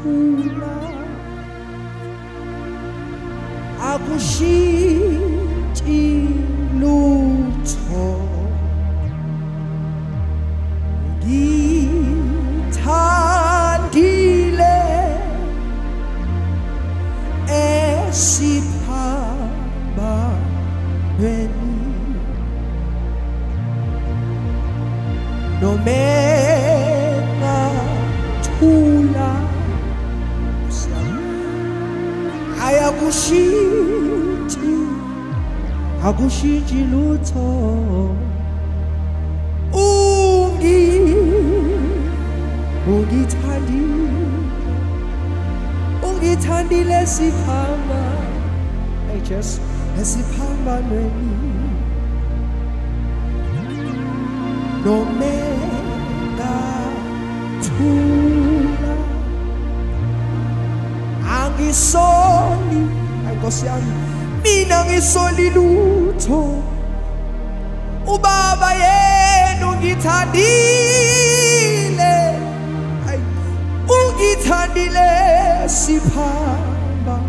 thula akushintshi lutho ngithandile esiphambanweni nomena thula akushintshi lutho ungithandile siphamba just esiphambanweni nomena thula angisoli Nkosi yami mina ngisoli lutho ubaba yena ungithandile siphamba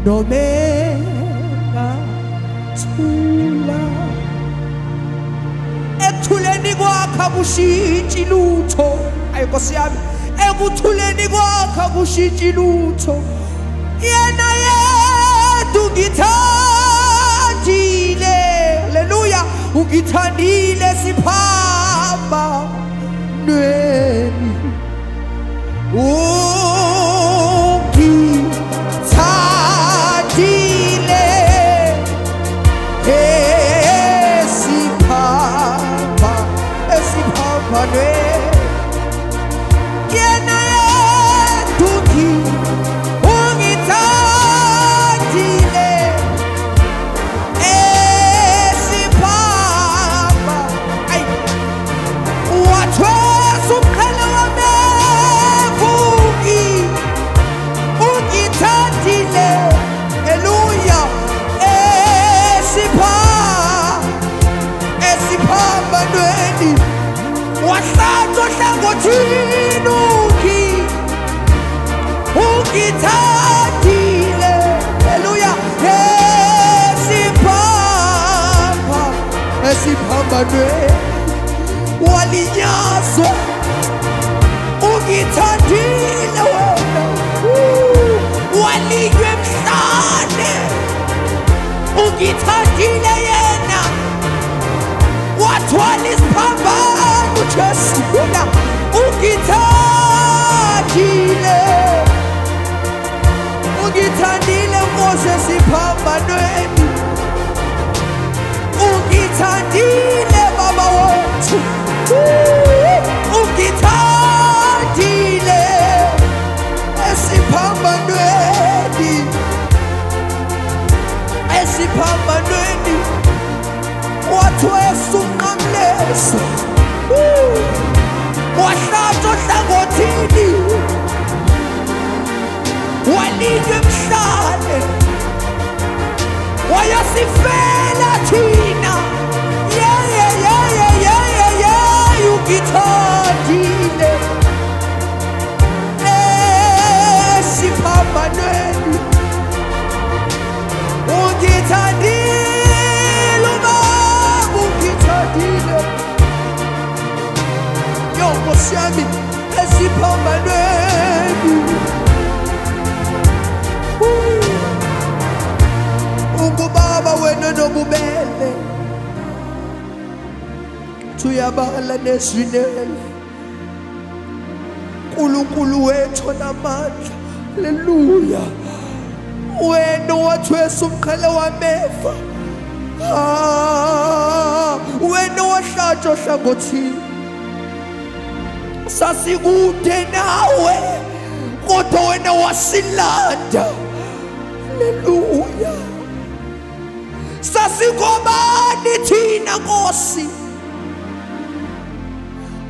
nomena thula ekuthuleni kwakho akushintshi lutho Nkosi yami ekuthuleni kwakho akushintshi lutho yena yedwa ungithandile haleluya ungithandile siphamba nweni ungithandile esiphamba nweni ungithandile haleluya esiphamba nweni walinyazwa ungithandile wena walinywe emhlane ungithandile yena wathwala isiphambano Jesu ungithandile Mose siphambanweni ungithandile baba wethu ungithandile esiphambanweni wathwesa unqamleso wahlatshwa hlangothini walinywa emhlane wayasifela thina ungithandile esiphambanweni ungithandile ubaba ungithandile Nkosi yami esiphambanweni ungubaba wena nobubele tuyabala nezwinele uNkulunkulu wethu namandla haleluya wena wathwesa umqhele wamefa wena wahlatshwa hlangothini sasikude nawe kodwa wena wasilanda haleluya sasikobani thina Nkosi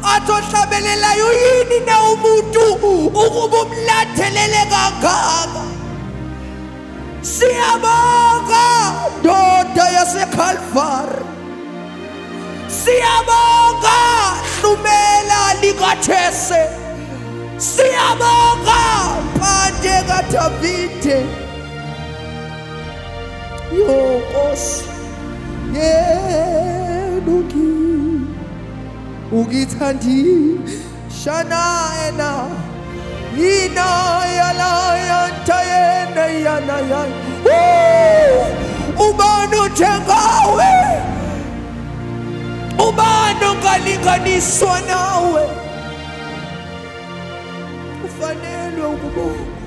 athohlabelelayo yini na umuntu ukuba umlathelele kangaka siyabonga ndoda yaseKalvari siyabonga Hlume kaJese. Siyabonga manje kaDavide. Yo Nkosi, yena ungithandile shana ena ina yala yantayena yana yana. Ubani njengawe, ubani ongalinganiswa nawe. Ufanelwe ukubonga,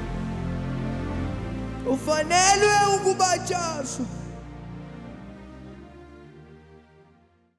ufanelwe ukubatshazwa.